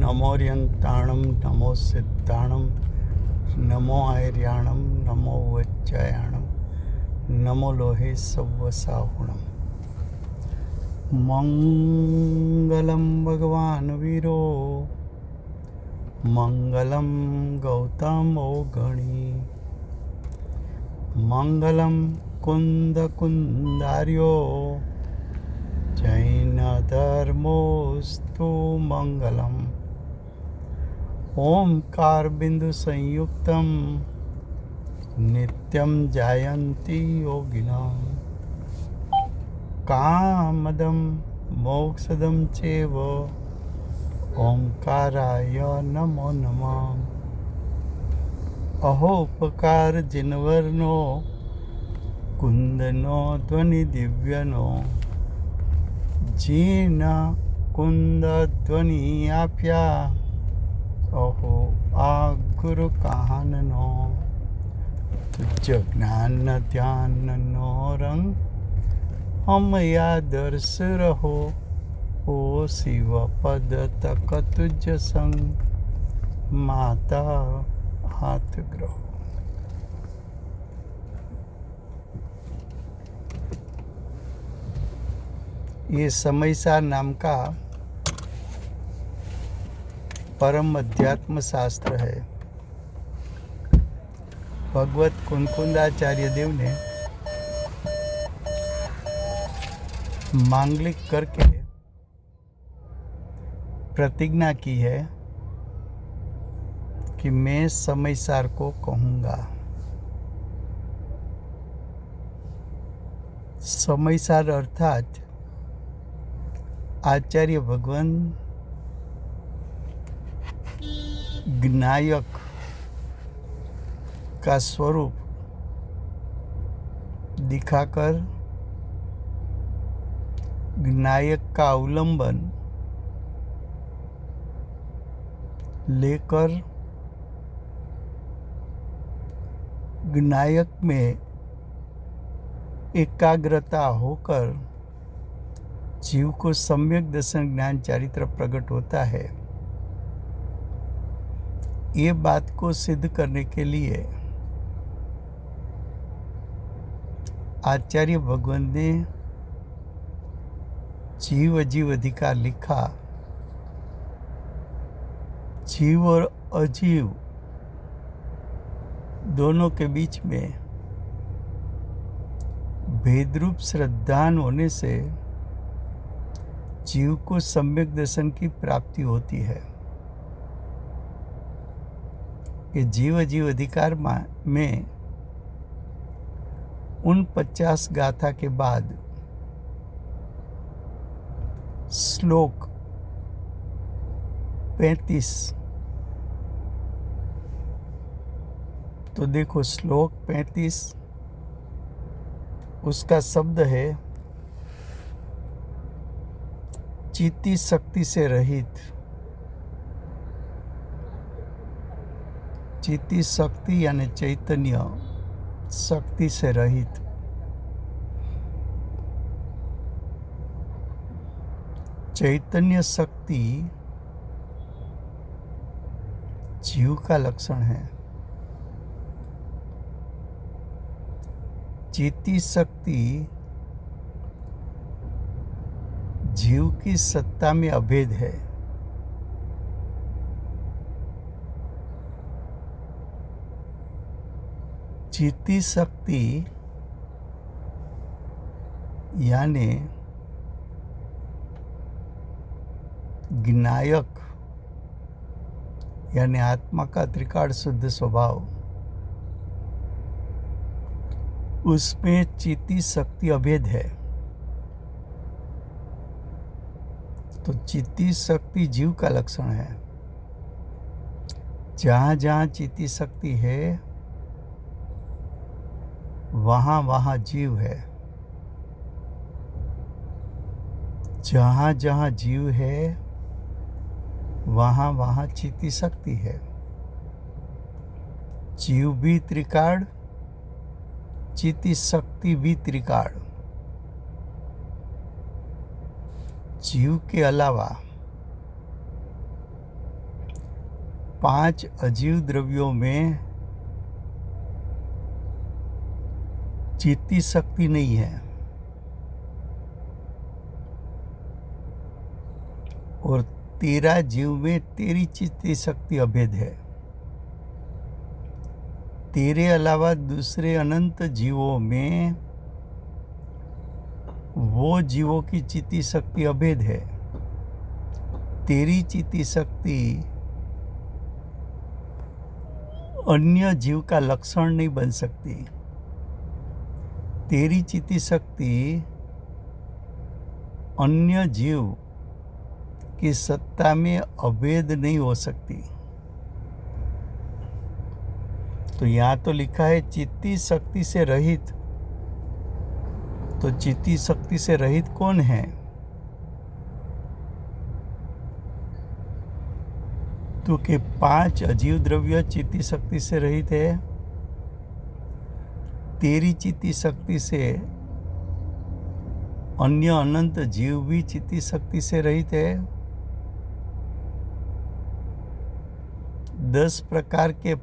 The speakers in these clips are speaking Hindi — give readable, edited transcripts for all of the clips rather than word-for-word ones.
नमोऽर्यन्ताणं नमो सिद्धाणं नमो आर्याणं नमो वज्रायाणं नमो लोहे सव्वसाहुणं। मंगलं भगवान् वीरो मंगलं गौतमो गणी मंगलं कुन्दकुन्दार्यो जैनधर्मोऽस्तु मंगलम्। ओंकार बिंदु संयुक्तं नित्यं जायन्ति योगिनः कामदं मोक्षदं चैव ओंकाराय नमो नमः। अहोपकार जिनवर्नो कुंदनो ध्वनि दिव्यनो जीन कुंद ध्वनि आप्या अहो आ गुरु कहाननो तुझ ज्ञान ध्यान नो रंग हम या दर्श रहो ओ शिव पद तक तुझ संग माता हाथ ग्रहो। ये समयसार नाम का परम अध्यात्म शास्त्र है। भगवत कुनकुंदाचार्य देव ने मांगलिक करके प्रतिज्ञा की है कि मैं समयसार को कहूँगा। समयसार अर्थात आचार्य भगवान ज्ञायक का स्वरूप दिखाकर ज्ञायक का अवलंबन लेकर ज्ञायक में एकाग्रता होकर जीव को सम्यक दर्शन ज्ञान चारित्र प्रकट होता है। ये बात को सिद्ध करने के लिए आचार्य भगवान ने जीव अजीव अधिकार लिखा। जीव और अजीव दोनों के बीच में भेदरूप श्रद्धान होने से जीव को सम्यक दर्शन की प्राप्ति होती है। कि जीव जीव अधिकार में उन 50 गाथा के बाद श्लोक 35, तो देखो श्लोक 35 उसका शब्द है चित्ती शक्ति से रहित। चित्ती शक्ति यानी चैतन्य शक्ति से रहित। चैतन्य शक्ति जीव का लक्षण है। चित्ती शक्ति जीव की सत्ता में अभेद है। चित्ती शक्ति यानी ज्ञायक यानी आत्मा का त्रिकाल शुद्ध स्वभाव, उसमें चित्ती शक्ति अभेद है। तो चित्ती शक्ति जीव का लक्षण है। जहाँ जहाँ चित्ती शक्ति है वहाँ वहाँ जीव है। जहाँ जहाँ जीव है वहाँ वहाँ चित्ती शक्ति है। जीव भी त्रिकाल, चित्ती शक्ति भी त्रिकाल। जीव के अलावा 5 अजीव द्रव्यों में चित्ती शक्ति नहीं है और 13 जीव में तेरी चित्ती शक्ति अभेद है। तेरे अलावा दूसरे अनंत जीवों में वो जीवों की चित्ती शक्ति अभेद है। तेरी चित्ती शक्ति अन्य जीव का लक्षण नहीं बन सकती। तेरी चित्ती शक्ति अन्य जीव की सत्ता में अभेद नहीं हो सकती। तो यहाँ तो लिखा है चित्ती शक्ति से रहित। तो चित्ती शक्ति से रहित कौन है? तो कि 5 अजीव द्रव्य चित्ती शक्ति से रहित है। तेरी चित्ती शक्ति से अन्य अनंत जीव भी चित्ती शक्ति से रहित है। 10 प्रकार के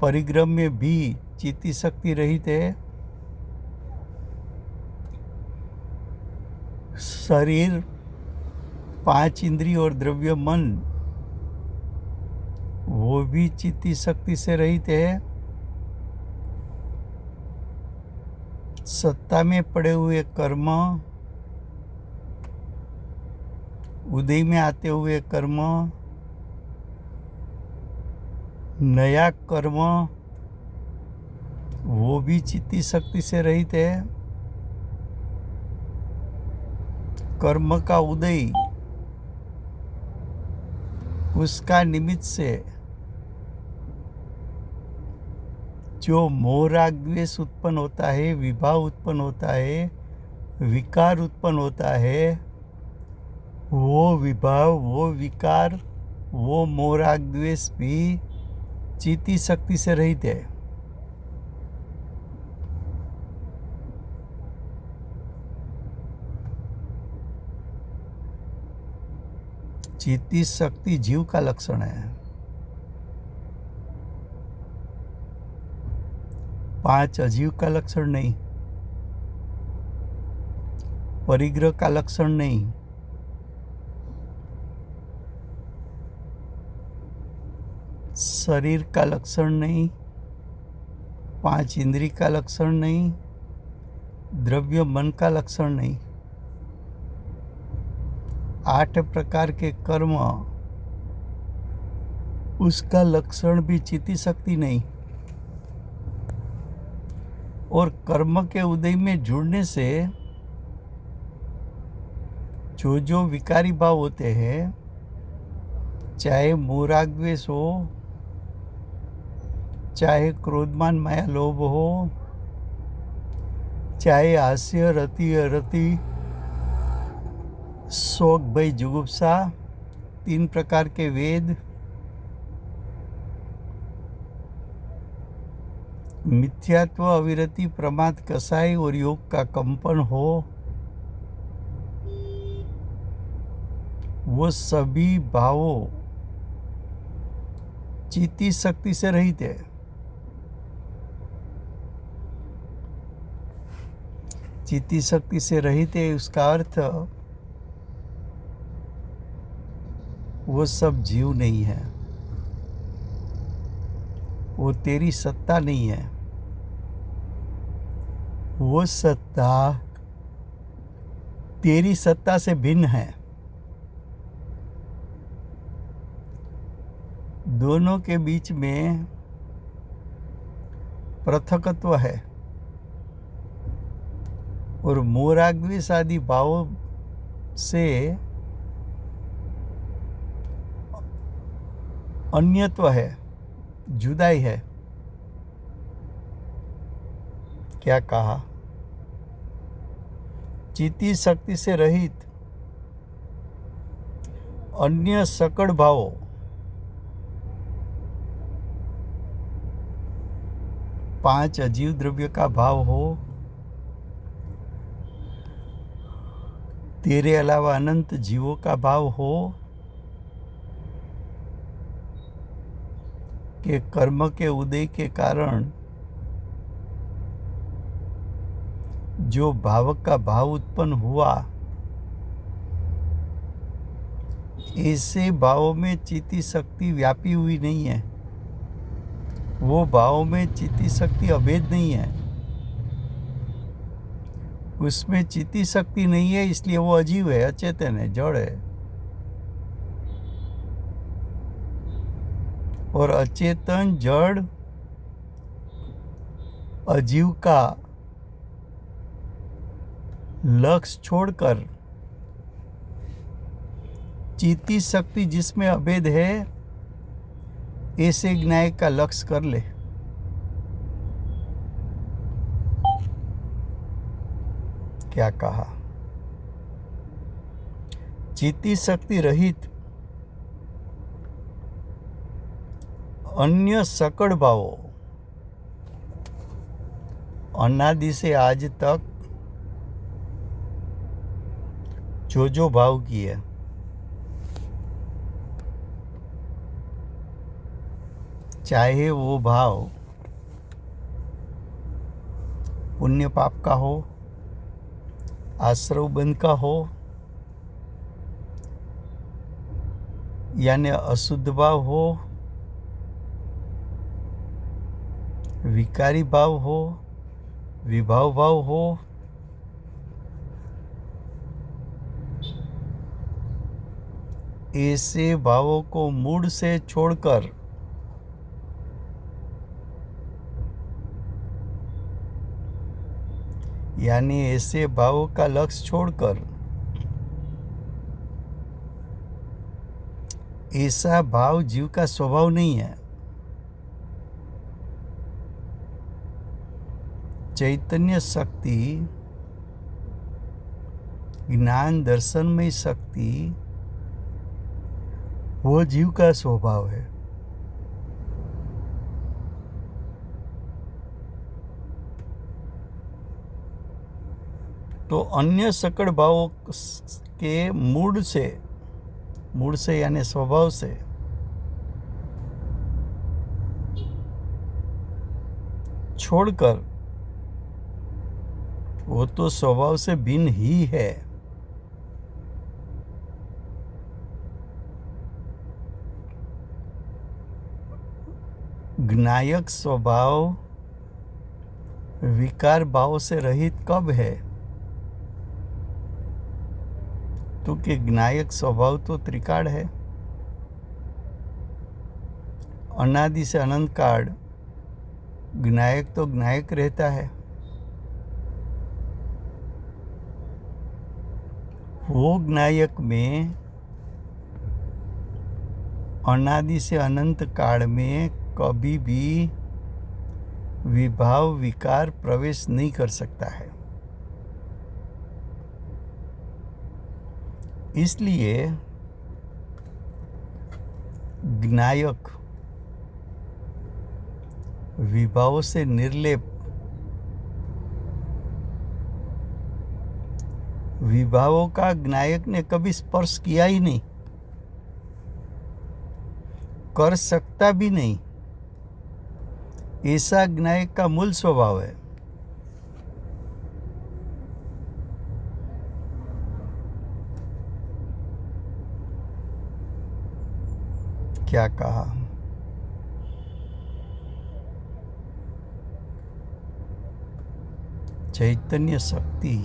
परिग्रह में भी चित्ती शक्ति रहित है। शरीर, 5 इंद्रिय और द्रव्य मन वो भी चित्ती शक्ति से रहित है। सत्ता में पड़े हुए कर्म, उदय में आते हुए कर्म, नया कर्म वो भी चित्ती शक्ति से रहित है। कर्म का उदय उसका निमित्त से जो मोह राग द्वेष उत्पन्न होता है, विभाव उत्पन्न होता है, विकार उत्पन्न होता है, वो विभाव, वो विकार, वो मोह राग द्वेष भी चित्ती शक्ति से रहित है। चित्ती शक्ति जीव का लक्षण है। 5 अजीव का लक्षण नहीं, परिग्रह का लक्षण नहीं, शरीर का लक्षण नहीं, 5 इंद्रिय का लक्षण नहीं, द्रव्य मन का लक्षण नहीं, 8 प्रकार के कर्म उसका लक्षण भी चित्ती शक्ति नहीं। और कर्म के उदय में जुड़ने से जो विकारी भाव होते हैं, चाहे मोह राग द्वेष हो, चाहे क्रोधमान माया लोभ हो, चाहे हास्य रति अरति, शोक भय जुगुप्सा, 3 प्रकार के वेद, मिथ्यात्व, अविरति, प्रमाद, कसाई और योग का कंपन हो, वो सभी भावों चित्ती शक्ति से रहित है। चित्ती शक्ति से रहित है, उसका अर्थ वो सब जीव नहीं है, वो तेरी सत्ता नहीं है। वो सत्ता तेरी सत्ता से भिन्न है। दोनों के बीच में पृथकत्व है और मोह राग द्वेष आदि भावों से अन्यत्व है, जुदाई है। क्या कहा? चित्ती शक्ति से रहित अन्य सकड़ भावों पांच अजीव द्रव्य का भाव हो, तेरे अलावा अनंत जीवों का भाव हो, कि कर्म के उदय के कारण जो भाव का भाव उत्पन्न हुआ, ऐसे भावों में चित्ती शक्ति व्यापी हुई नहीं है। वो भाव में चित्ती शक्ति अभेद नहीं है, उसमें चित्ती शक्ति नहीं है, इसलिए वो अजीव है, अचेतन है, जड़ है। और अचेतन जड़ अजीव का लक्ष्य छोड़कर चित्ती शक्ति जिसमें अभेद है, ऐसे ज्ञायक का लक्ष्य कर ले। क्या कहा? चित्ती शक्ति रहित अन्य सकड़ भावों, अनादि से आज तक जो भाव किए, चाहे वो भाव पुण्य पाप का हो, आश्रव बंध का हो, यानी अशुद्ध भाव हो, विकारी भाव हो, विभाव भाव हो, ऐसे भावों को मूड से छोड़कर यानी ऐसे भावों का लक्ष्य छोड़कर ऐसा भाव जीव का स्वभाव नहीं है। चैतन्य शक्ति, ज्ञान दर्शनमय शक्ति, वो जीव का स्वभाव है। तो अन्य सकड़ भावों के मूड से यानी स्वभाव से छोड़कर, वो तो स्वभाव से भिन्न ही है। ज्ञायक स्वभाव विकार भाव से रहित कब है? तो कि ज्ञायक स्वभाव तो त्रिकाल है, अनादि से अनंत काल ज्ञायक तो ज्ञायक रहता है। वो ज्ञायक में अनादि से अनंत काल में कभी भी विभाव विकार प्रवेश नहीं कर सकता है। इसलिए ज्ञायक विभाव से निर्लेप, विभावों का ज्ञायक ने कभी स्पर्श किया ही नहीं, कर सकता भी नहीं, ऐसा ज्ञायक का मूल स्वभाव है। क्या कहा? चैतन्य शक्ति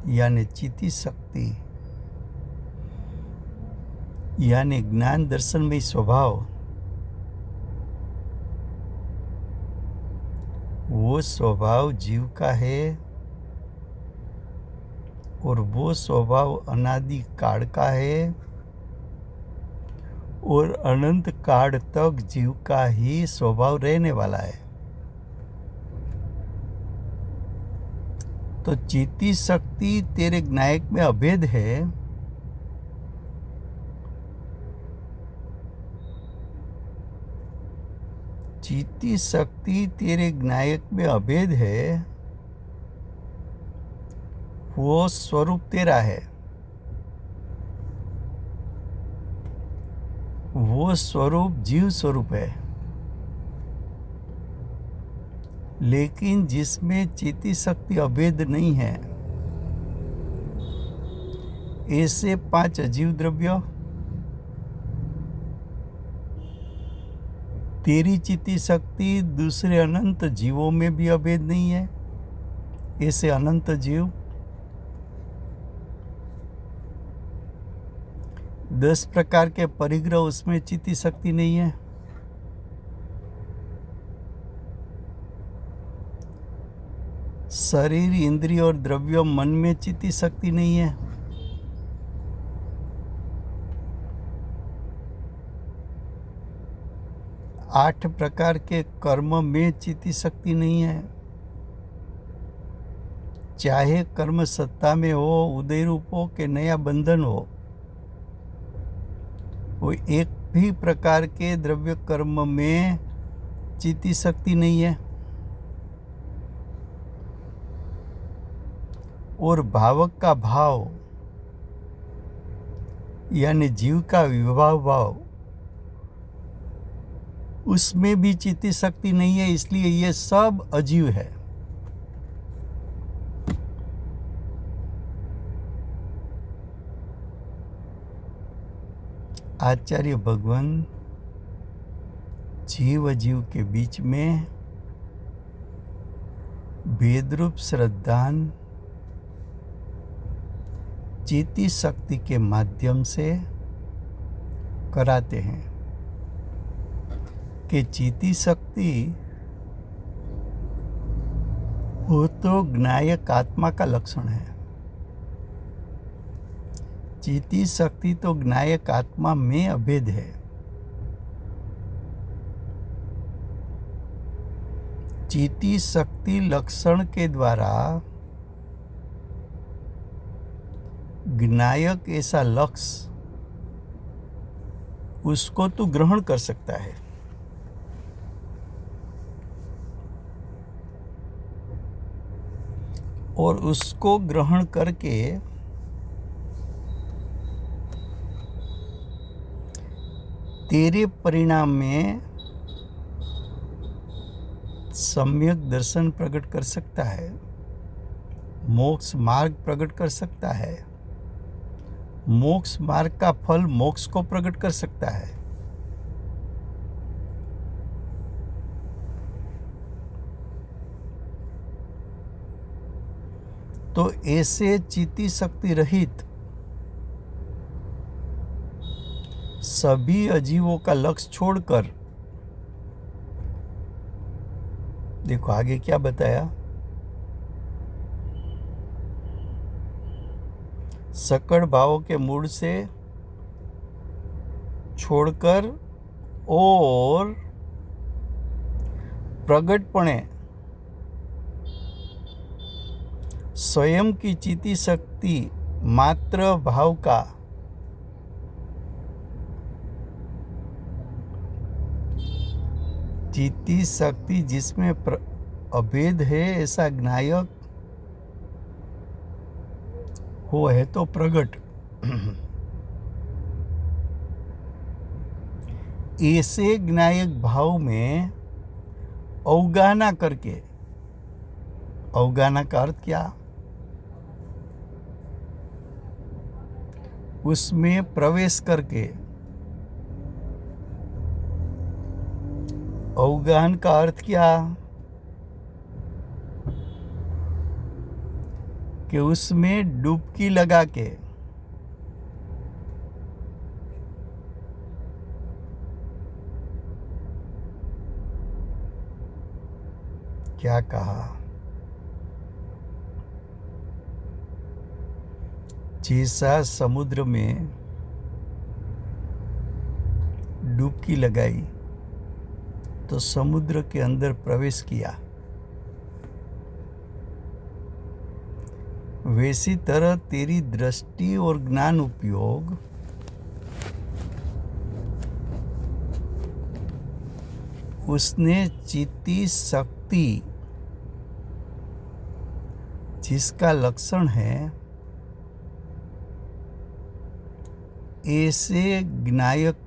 यानी चित्ती शक्ति यानी ज्ञान दर्शन में स्वभाव, वो स्वभाव जीव का है और वो स्वभाव अनादि काल का है और अनंत काल तक जीव का ही स्वभाव रहने वाला है। तो चित्ती शक्ति तेरे ज्ञायक में अभेद है, चित्ती शक्ति तेरे ज्ञायक में अभेद है, वो स्वरूप तेरा है। वो स्वरूप जीव स्वरूप है, लेकिन जिसमें चित्ती शक्ति अभेद नहीं है, ऐसे 5 अजीव द्रव्य तेरी चित्ती शक्ति दूसरे अनंत जीवों में भी अभेद नहीं है, ऐसे अनंत जीव 10 प्रकार के परिग्रह, उसमें चित्ती शक्ति नहीं है। शरीर, इंद्रिय और द्रव्य, मन में चित्ती शक्ति नहीं है। आठ प्रकार के कर्म में चित्ती शक्ति नहीं है। चाहे कर्म सत्ता में हो, उदय रूप हो कि नया बंधन हो, वो एक भी प्रकार के द्रव्य कर्म में चित्ती शक्ति नहीं है। और भावक का भाव यानी जीव का विभाव भाव, उसमें भी चित्ती शक्ति नहीं है, इसलिए ये सब अजीव है। आचार्य भगवान जीव अजीव के बीच में भेदरूप श्रद्धान चित्ती शक्ति के माध्यम से कराते हैं कि चित्ती शक्ति वो तो ज्ञायक आत्मा का लक्षण है। चित्ती शक्ति तो ज्ञायक आत्मा में अभेद है। चित्ती शक्ति लक्षण के द्वारा ज्ञायक ऐसा लक्ष्य उसको तो ग्रहण कर सकता है। और उसको ग्रहण करके तेरे परिणाम में सम्यक दर्शन प्रकट कर सकता है, मोक्ष मार्ग प्रकट कर सकता है, मोक्ष मार्ग का फल मोक्ष को प्रकट कर सकता है। तो ऐसे चित्ती शक्ति रहित सभी अजीवों का लक्ष्य छोड़कर, देखो आगे क्या बताया, सकड़ भावों के मूड से छोड़कर और प्रगटपणे स्वयं की चित्ती शक्ति मात्र भाव का चित्ती शक्ति जिसमें अभेद है ऐसा ज्ञायक हो है तो प्रगट, ऐसे ज्ञायक भाव में अवगाहना करके, अवगाहना का अर्थ क्या, उसमें प्रवेश करके, अवगाहन का अर्थ क्या कि उसमें डुबकी लगा के क्या कहा, जैसा समुद्र में डुबकी लगाई तो समुद्र के अंदर प्रवेश किया, वैसी तरह तेरी दृष्टि और ज्ञान उपयोग उसने चित्ती शक्ति जिसका लक्षण है ऐसे ज्ञायक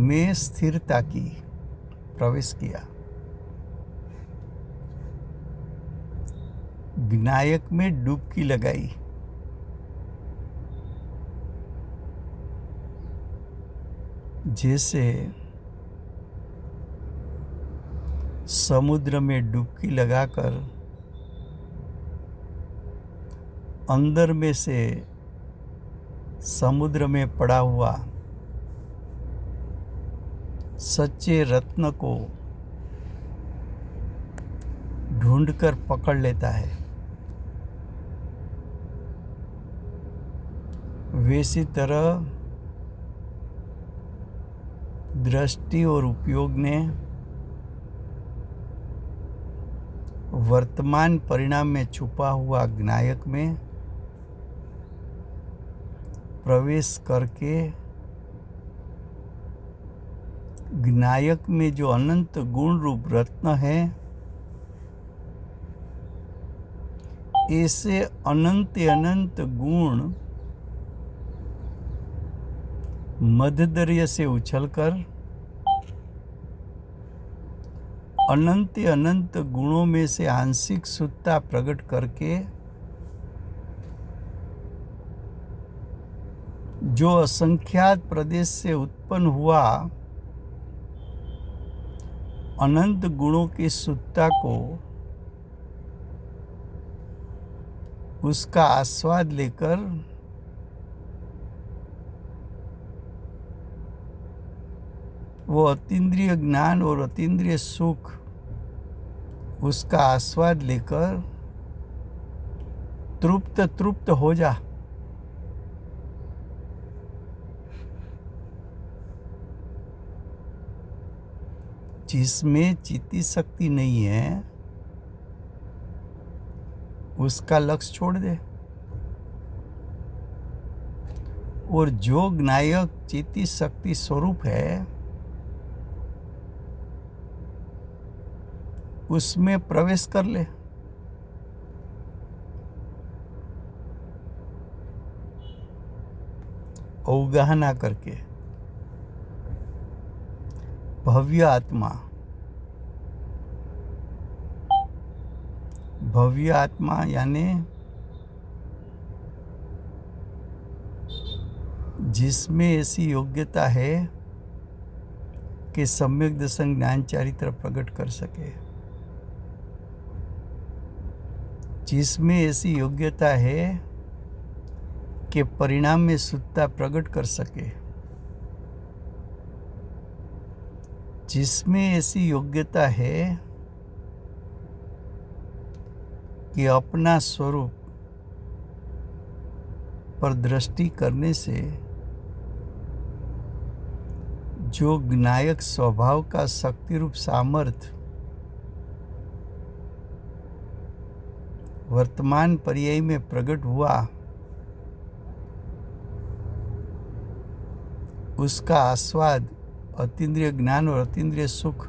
में स्थिरता की, प्रवेश किया। विनायक में डुबकी लगाई। जैसे समुद्र में डुबकी लगाकर अंदर में से समुद्र में पड़ा हुआ सच्चे रत्न को ढूंढकर पकड़ लेता है, वैसी तरह दृष्टि और उपयोग ने वर्तमान परिणाम में छुपा हुआ ज्ञायक में प्रवेश करके ज्ञायक में जो अनंत गुण रूप रत्न है, ऐसे अनंत अनंत गुण मध्यदर्य से उछलकर अनंत अनंत गुणों में से आंशिक शुद्धता प्रकट करके जो असंख्यात प्रदेश से उत्पन्न हुआ अनंत गुणों की शुद्धता को, उसका आस्वाद लेकर वो अतीन्द्रिय ज्ञान और अतीन्द्रिय सुख, उसका आस्वाद लेकर तृप्त हो जा। जिसमें चित्ती शक्ति नहीं है, उसका लक्ष्य छोड़ दे। और जो ज्ञायक चित्ती शक्ति स्वरूप है, उसमें प्रवेश कर ले। अवगाहना करके भव्य आत्मा, भव्य आत्मा यानी जिसमें ऐसी योग्यता है कि सम्यक दर्शन ज्ञान चारित्र प्रकट कर सके, जिसमें ऐसी योग्यता है कि परिणाम में शुद्धता प्रकट कर सके, जिसमें ऐसी योग्यता है कि अपना स्वरूप पर दृष्टि करने से जो ज्ञायक स्वभाव का शक्ति रूप सामर्थ्य वर्तमान पर्याय में प्रकट हुआ, उसका आस्वाद अतीन्द्रिय ज्ञान और अतीन्द्रिय सुख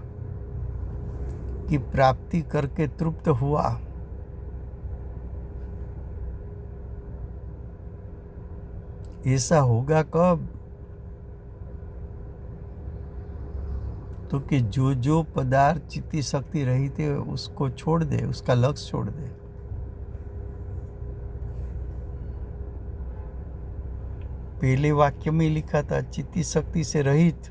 की प्राप्ति करके तृप्त हुआ। ऐसा होगा कब? तो कि जो जो पदार्थ चित्ती शक्ति रहित है उसको छोड़ दे, उसका लक्ष्य छोड़ दे। पहले वाक्य में लिखा था चित्ती शक्ति से रहित।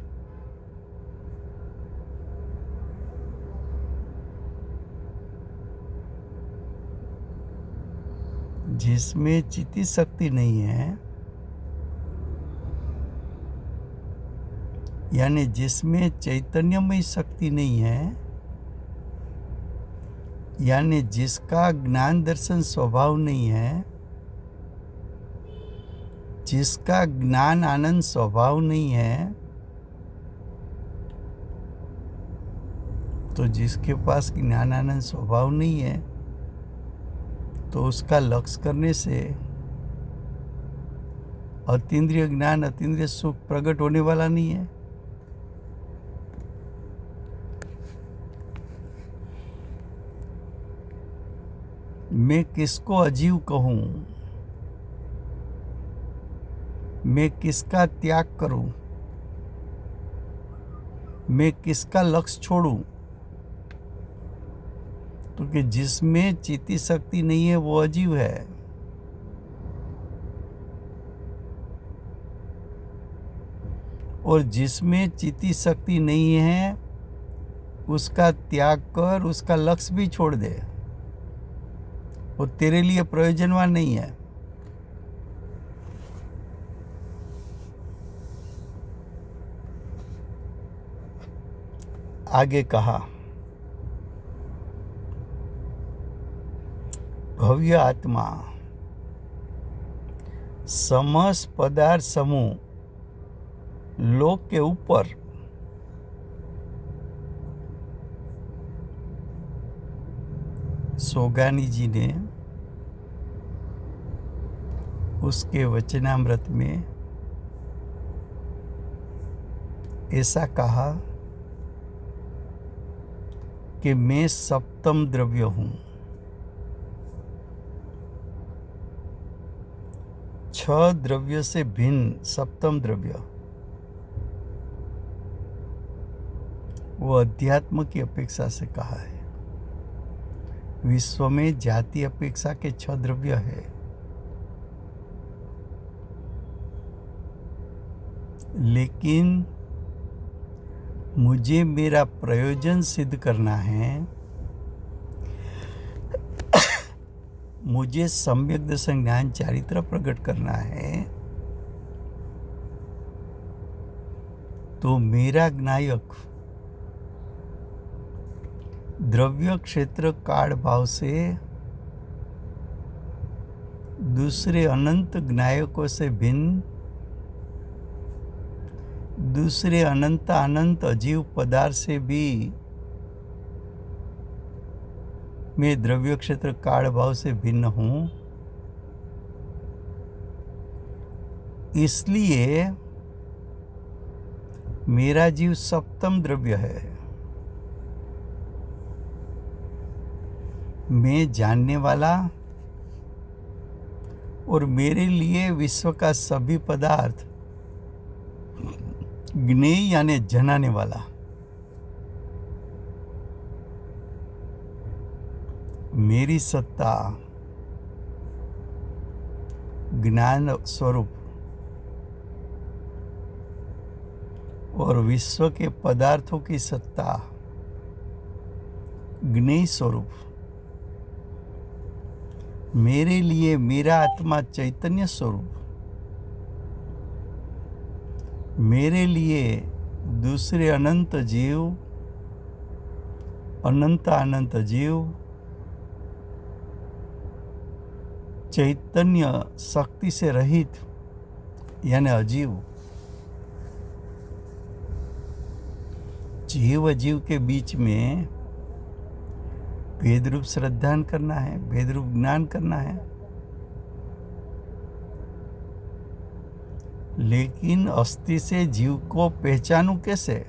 जिसमें चित्ती शक्ति नहीं है, यानी जिसमें चैतन्यमय शक्ति नहीं है, यानी जिसका ज्ञान दर्शन स्वभाव नहीं है, जिसका ज्ञान आनंद स्वभाव नहीं है, तो जिसके पास ज्ञान आनंद स्वभाव नहीं है, तो उसका लक्ष्य करने से अतीन्द्रिय ज्ञान अतीन्द्रिय सुख प्रकट होने वाला नहीं है। मैं किसको अजीव कहूं? मैं किसका त्याग करूं? मैं किसका लक्ष्य छोड़ूं? तो कि जिसमें चित्ती शक्ति नहीं है वो अजीव है। और जिसमें चित्ती शक्ति नहीं है उसका त्याग कर, उसका लक्ष्य भी छोड़ दे, वो तेरे लिए प्रयोजनवान नहीं है। आगे कहा, भव्य आत्मा समस्त पदार्थ समूह लोक के ऊपर सोगानी जी ने उसके वचनामृत में ऐसा कहा कि मैं सप्तम द्रव्य हूं। 6 द्रव्य से भिन्न सप्तम द्रव्य वो अध्यात्म की अपेक्षा से कहा है। विश्व में जाति अपेक्षा के 6 द्रव्य है, लेकिन मुझे मेरा प्रयोजन सिद्ध करना है, मुझे सम्यक दर्शन ज्ञान चारित्र प्रकट करना है, तो मेरा ज्ञायक द्रव्य क्षेत्र काल भाव से दूसरे अनंत ज्ञायकों से भिन्न, दूसरे अनंत अनंत अजीव पदार्थ से भी मैं द्रव्य क्षेत्र काल भाव से भिन्न हूं। इसलिए मेरा जीव सप्तम द्रव्य है। मैं जानने वाला और मेरे लिए विश्व का सभी पदार्थ ज्ञेय यानी जनाने वाला, मेरी सत्ता ज्ञान स्वरूप और विश्व के पदार्थों की सत्ता ज्ञेय स्वरूप, मेरे लिए मेरा आत्मा चैतन्य स्वरूप, मेरे लिए दूसरे अनंत जीव, अनंत अनंत जीव चैतन्य शक्ति से रहित यानी अजीव, जीव अजीव के बीच में भेद रूप श्रद्धा करना है, भेद रूप ज्ञान करना है, लेकिन अस्थि से जीव को पहचानूं कैसे?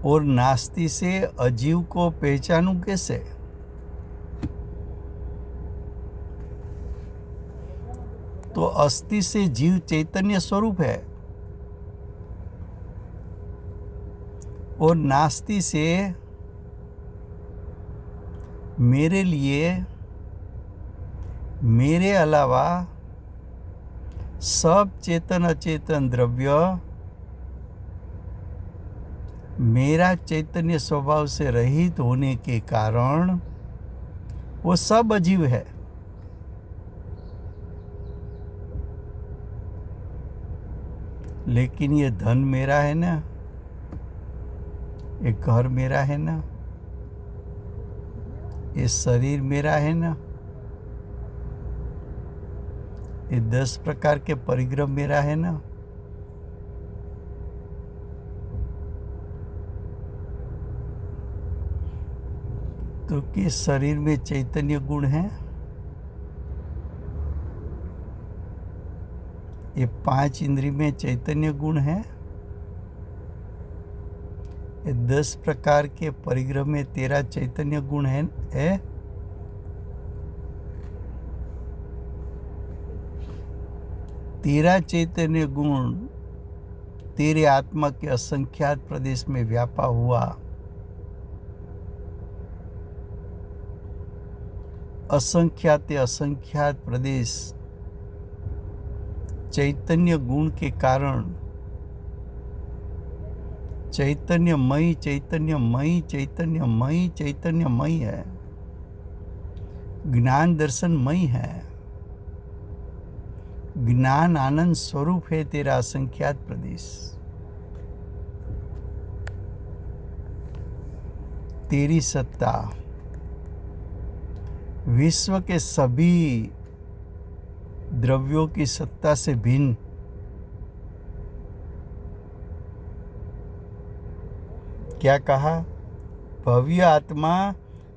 और नास्ति से अजीव को पहचानूं कैसे? तो अस्थि से जीव चैतन्य स्वरूप है और नास्ति से मेरे लिए मेरे अलावा सब चेतन अचेतन द्रव्य मेरा चैतन्य स्वभाव से रहित होने के कारण वो सब अजीव है। लेकिन ये धन मेरा है ना, ये घर मेरा है ना, ये शरीर मेरा है ना, ये 10 प्रकार के परिग्रह मेरा है ना, तो किस शरीर में चैतन्य गुण है? ये 5 इंद्रिय में चैतन्य गुण है, ये 10 प्रकार के परिग्रह में 13 चैतन्य गुण है। तेरा चैतन्य गुण तेरे आत्मा के असंख्यात प्रदेश में व्यापा हुआ। असंख्यात प्रदेश चैतन्य गुण के कारण चैतन्यमयी है। ज्ञान दर्शनमयी है। ज्ञान आनंद स्वरूप है तेरा असंख्यात प्रदेश। तेरी सत्ता विश्व के सभी द्रव्यों की सत्ता से भिन्न। क्या कहा? भव्य आत्मा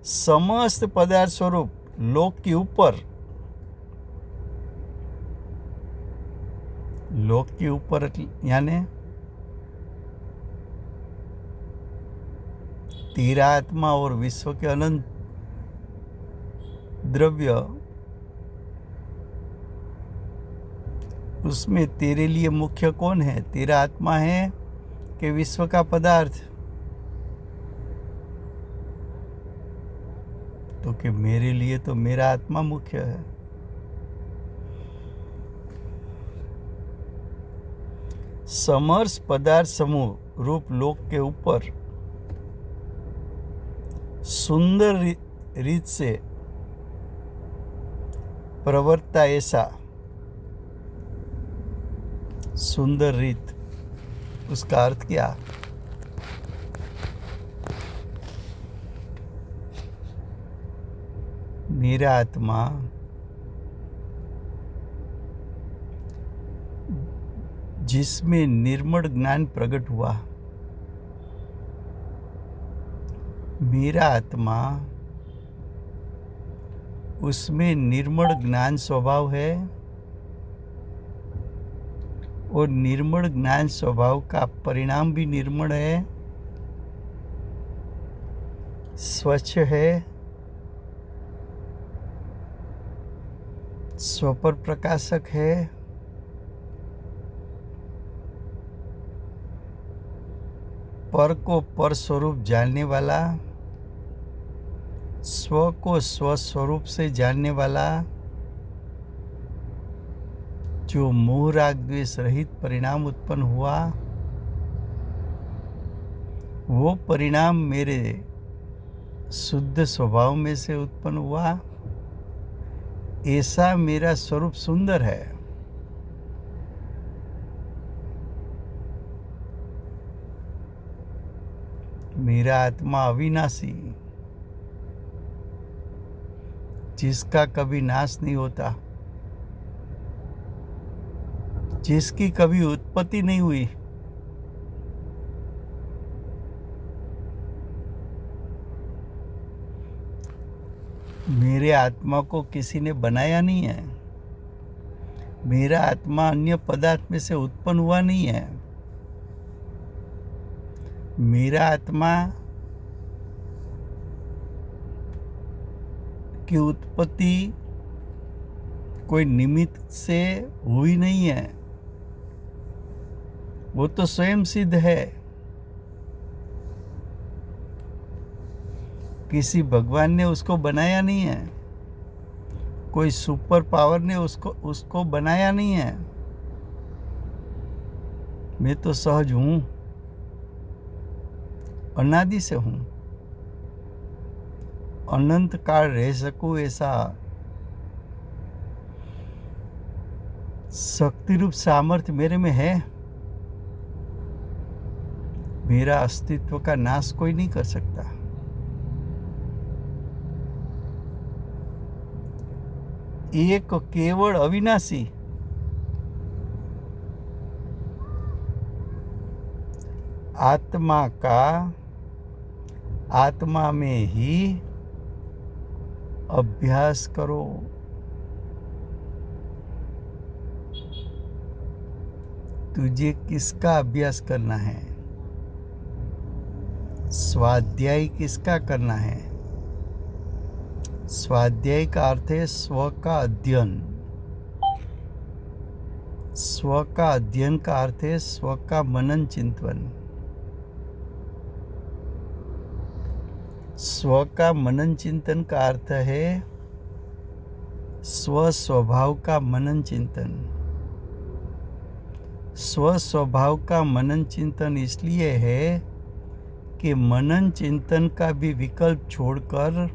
समस्त पदार्थ स्वरूप लोक के ऊपर यानी तेरा आत्मा और विश्व के अनंत द्रव्य, उसमें तेरे लिए मुख्य कौन है? तेरा आत्मा है कि विश्व का पदार्थ? तो कि मेरे लिए तो मेरा आत्मा मुख्य है। समस्त पदार्थ समूह रूप लोक के ऊपर सुंदर रीत से प्रवर्ता, ऐसा सुंदर रीत, उसका अर्थ क्या? मेरा आत्मा जिसमें निर्मल ज्ञान प्रकट हुआ, मेरा आत्मा उसमें निर्मल ज्ञान स्वभाव है और निर्मल ज्ञान स्वभाव का परिणाम भी निर्मल है, स्वच्छ है, स्वपर प्रकाशक है, पर को पर स्वरूप जानने वाला, स्व को स्व स्वरूप से जानने वाला, जो मोह राग द्वेष रहित परिणाम उत्पन्न हुआ, वो परिणाम मेरे शुद्ध स्वभाव में से उत्पन्न हुआ। ऐसा मेरा स्वरूप सुंदर है। मेरा आत्मा अविनाशी, जिसका कभी नाश नहीं होता, जिसकी कभी उत्पत्ति नहीं हुई। मेरे आत्मा को किसी ने बनाया नहीं है। मेरा आत्मा अन्य पदार्थ में से उत्पन्न हुआ नहीं है। मेरा आत्मा की उत्पत्ति कोई निमित्त से हुई नहीं है, वो तो स्वयं सिद्ध है। किसी भगवान ने उसको बनाया नहीं है, कोई सुपर पावर ने उसको बनाया नहीं है। मैं तो सहज हूं, अनादि से हूं, अनंत काल रह सकूं ऐसा शक्ति रूप सामर्थ्य मेरे में है। मेरा अस्तित्व का नाश कोई नहीं कर सकता। एक केवल अविनाशी, आत्मा का आत्मा में ही अभ्यास करो। तुझे किसका अभ्यास करना है? स्वाध्याय किसका करना है? स्वाध्याय का अर्थ है स्व का अध्ययन। स्व का अध्ययन का अर्थ है स्व का मनन चिंतन। स्व का मनन चिंतन का अर्थ है स्व स्वभाव का मनन चिंतन। स्व स्वभाव का मनन चिंतन इसलिए है कि मनन चिंतन का भी विकल्प छोड़कर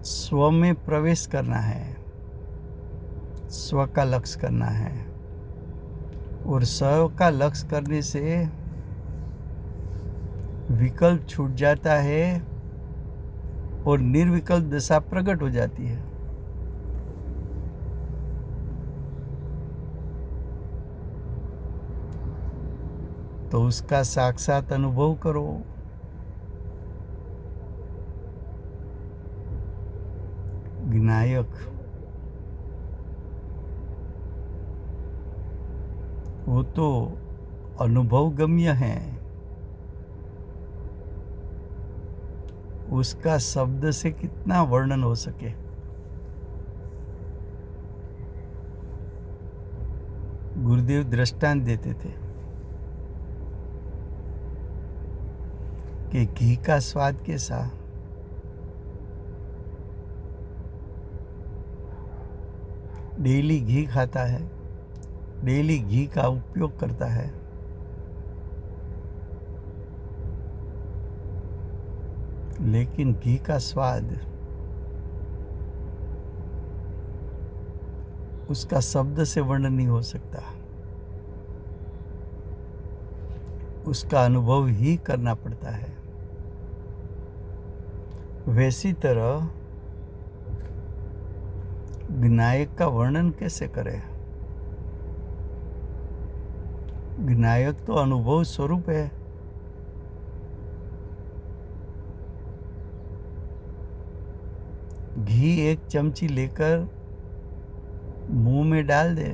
स्व में प्रवेश करना है, स्व का लक्ष्य करना है। और स्व का लक्ष्य करने से विकल्प छूट जाता है और निर्विकल्प दशा प्रकट हो जाती है। तो उसका साक्षात अनुभव करो। विनायक वो तो अनुभव गम्य है, उसका शब्द से कितना वर्णन हो सके। गुरुदेव दृष्टांत देते थे कि घी का स्वाद कैसा। डेली घी खाता है, डेली घी का उपयोग करता है, लेकिन घी का स्वाद उसका शब्द से वर्णन नहीं हो सकता, उसका अनुभव ही करना पड़ता है। वैसी तरह विनायक का वर्णन कैसे करें। विनायक तो अनुभव स्वरूप है। घी एक चमची लेकर मुंह में डाल दे,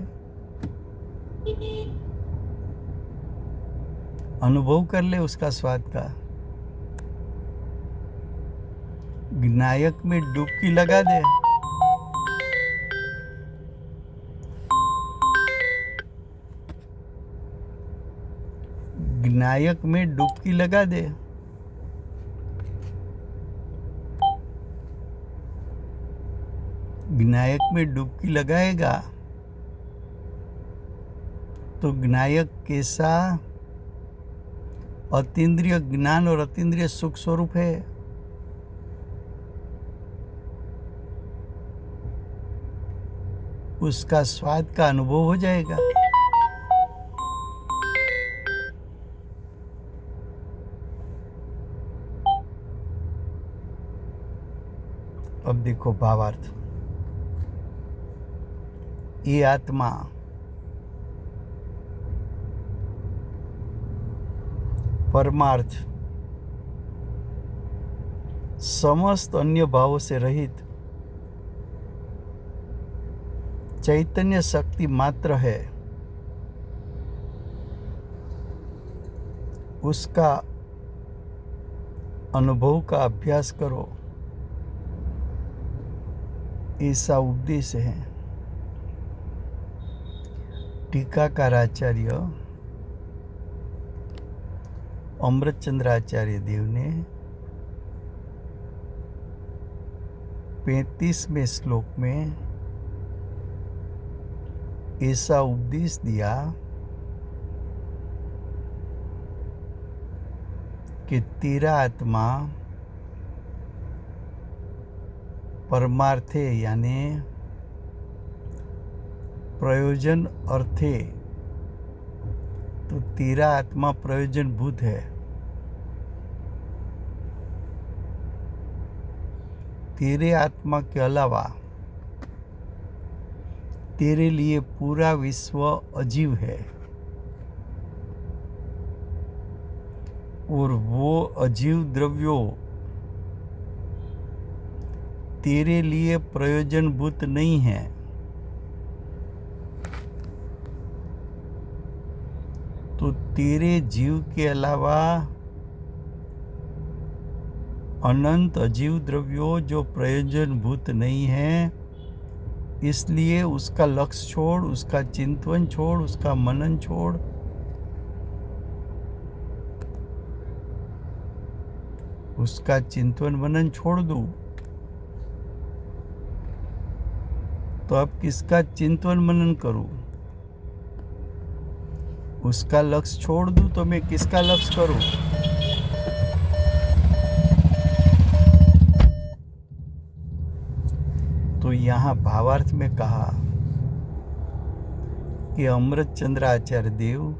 अनुभव कर ले उसका स्वाद का। विनायक में डुबकी लगा दे, विनायक में डुबकी लगा दे। विनायक में डुबकी लगाएगा तो विनायक कैसा अतीन्द्रिय ज्ञान और अतीन्द्रिय सुख स्वरूप है। उसका स्वाद का अनुभव हो जाएगा। अब देखो भावार्थ। ये आत्मा परमार्थ समस्त अन्य भावों से रहित चैतन्य शक्ति मात्र है। उसका अनुभव का अभ्यास करो, ऐसा उपदेश है। टीकाकार आचार्य अमृतचंद्र आचार्य देव ने 35वें श्लोक में ऐसा उपदेश दिया कि तेरा आत्मा परमार्थे यानी प्रयोजन अर्थे, तो तेरा आत्मा प्रयोजन भूत है। तेरे आत्मा के अलावा तेरे लिए पूरा विश्व अजीव है और वो अजीव द्रव्यों तेरे लिए प्रयोजनभूत नहीं है। तो तेरे जीव के अलावा अनंत अजीव द्रव्यों जो प्रयोजनभूत नहीं है, इसलिए उसका लक्ष्य छोड़, उसका चिंतन छोड़, उसका मनन छोड़। उसका चिंतन मनन छोड़ दूं तो अब किसका चिंतन मनन करूं? उसका लक्ष्य छोड़ दूं तो मैं किसका लक्ष्य करूं? तो यहाँ भावार्थ में कहा कि अमृत चंद्र आचार्य देव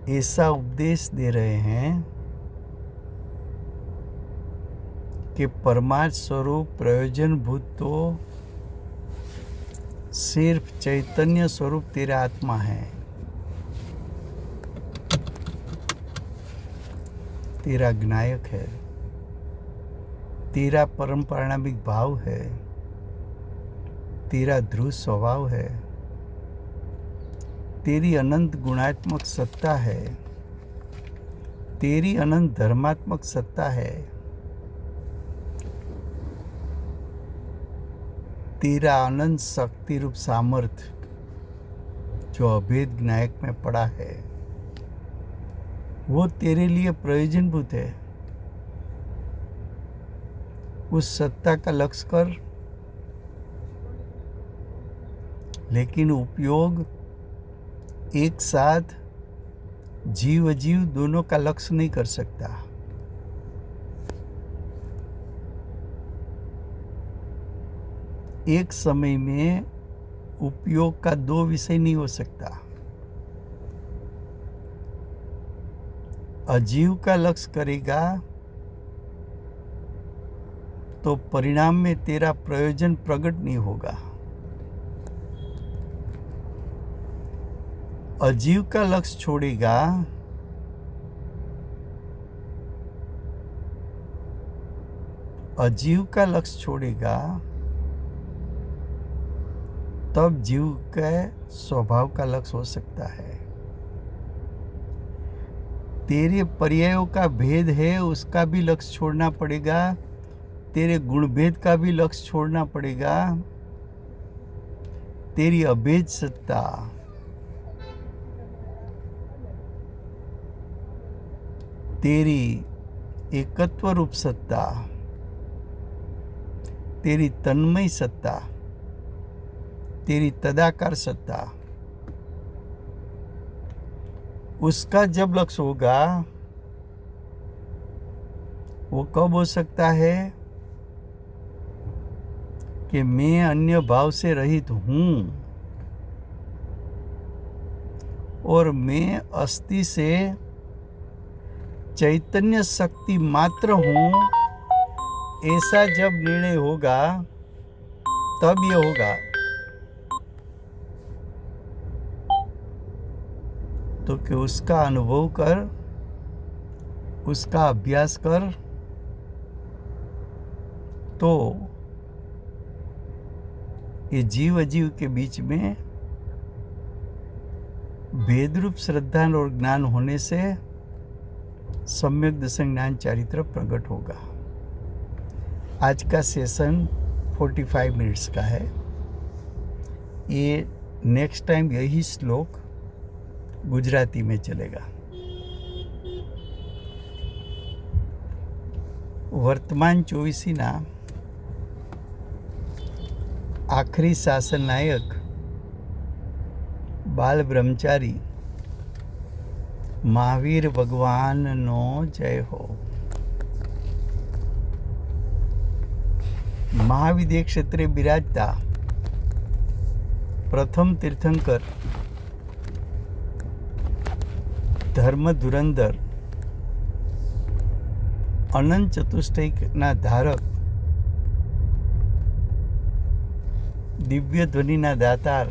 ऐसा उपदेश दे रहे हैं कि परमार्थ स्वरूप प्रयोजनभूत तो सिर्फ चैतन्य स्वरूप तेरा आत्मा है, तेरा ज्ञायक है, तेरा परम पारणामिक भाव है, तेरा ध्रुव स्वभाव है, तेरी अनंत गुणात्मक सत्ता है, तेरी अनंत धर्मात्मक सत्ता है, तेरा अनंत शक्ति रूप सामर्थ्य जो अभेद ज्ञायक में पड़ा है वो तेरे लिए प्रयोजनभूत है। उस सत्ता का लक्ष्य कर, लेकिन उपयोग एक साथ जीव अजीव दोनों का लक्ष्य नहीं कर सकता। एक समय में उपयोग का दो विषय नहीं हो सकता। अजीव का लक्ष्य करेगा तो परिणाम में तेरा प्रयोजन प्रकट नहीं होगा। अजीव का लक्ष्य छोड़ेगा तब जीव के स्वभाव का लक्ष्य हो सकता है। तेरे पर्यायों का भेद है, उसका भी लक्ष्य छोड़ना पड़ेगा। तेरे गुण भेद का भी लक्ष्य छोड़ना पड़ेगा। तेरी अभेद सत्ता, तेरी एकत्व रूप सत्ता, तेरी तन्मय सत्ता, तेरी तदाकार सत्ता, उसका जब लक्ष्य होगा वो कब हो सकता है कि मैं अन्य भाव से रहित हूं और मैं अस्थि से चैतन्य शक्ति मात्र हूं। ऐसा जब निर्णय होगा तब ये होगा। तो कि उसका अनुभव कर, उसका अभ्यास कर, तो ये जीव अजीव के बीच में भेदरूप श्रद्धा और ज्ञान होने से सम्यक दर्शन ज्ञान चारित्र प्रकट होगा। आज का सेशन 45 मिनट्स का है। ये नेक्स्ट टाइम यही श्लोक गुजराती में चलेगा। वर्तमान 24 आखरी शासन नायक बाल ब्रह्मचारी महावीर भगवान नो जय हो। महाविद्य क्षेत्रे बिराजता प्रथम तीर्थंकर धर्म धुरंधर अनंत चतुष्टयना धारक दिव्य ध्वनिना दातार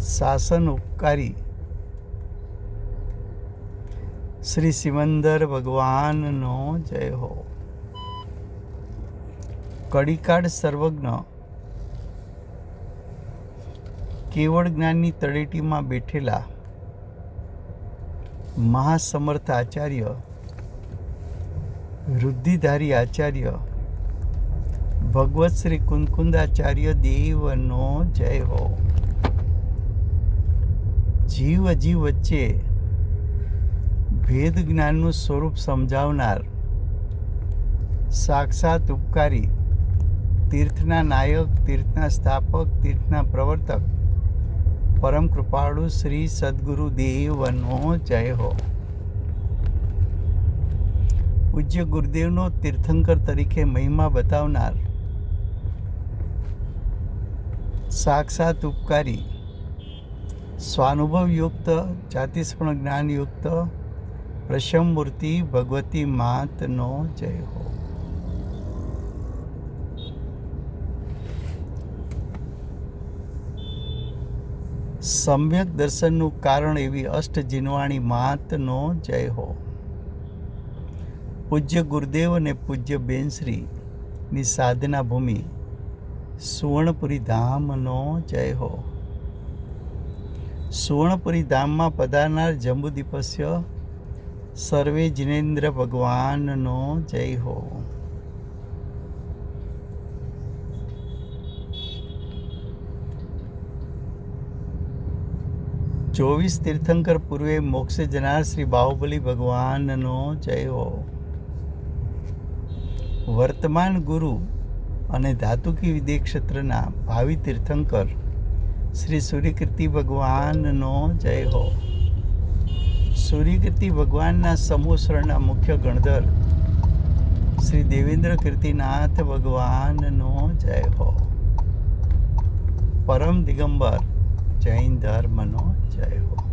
शासन उपकारी श्री सिमंदर भगवान नो जय हो। कड़ीकाड़ सर्वज्ञ केवल ज्ञाननी तळेटी में बैठेला महासमर्थ आचार्य रुद्धिधारी आचार्य ભગવત શ્રી કુંકુંદાચાર્ય દેવનો જય હો. જીવ અજીવ વચ્ચે ભેદ જ્ઞાનનું સ્વરૂપ સમજાવનાર સાક્ષાત ઉપકારી, તીર્થના નાયક, તીર્થના સ્થાપક, તીર્થના પ્રવર્તક, પરમ કૃપાળુ શ્રી સદગુરુ દેવનો જય હો. પૂજ્ય ગુરુદેવનો તીર્થંકર તરીકે મહિમા બતાવનાર સાક્ષાત ઉપકારી, સ્વાનુભવયુક્ત, જાતિસ્પણ જ્ઞાનયુક્ત પ્રશમમૂર્તિ ભગવતી માતનો જય હો. સમ્યક દર્શનનું કારણ એવી અષ્ટ જીનવાણી માતનો જય હો. પૂજ્ય ગુરુદેવ અને પૂજ્ય બેનશ્રીની સાધના ભૂમિ સુવર્ણપુરી ધામનો જય હો. સુવર્ણપુરી ધામમાં પધારનાર જંબુદીપસ્ય સર્વે જિનેન્દ્ર ભગવાનનો જય હો. 24 તીર્થંકર પૂર્વે મોક્ષે જનાર શ્રી બાહુબલી ભગવાનનો જય હો. વર્તમાન ગુરુ અને ધાતુકી વિદેહ ક્ષેત્રના ભાવિ તીર્થંકર શ્રી સૂર્યકીર્તિ ભગવાનનો જય હો. સૂર્યકીર્તિ ભગવાનના સમૂહ શરણના મુખ્ય ગણધર શ્રી દેવેન્દ્ર કીર્તિનાથ ભગવાનનો જય હો. પરમ દિગંબર જૈન ધર્મનો જય હો.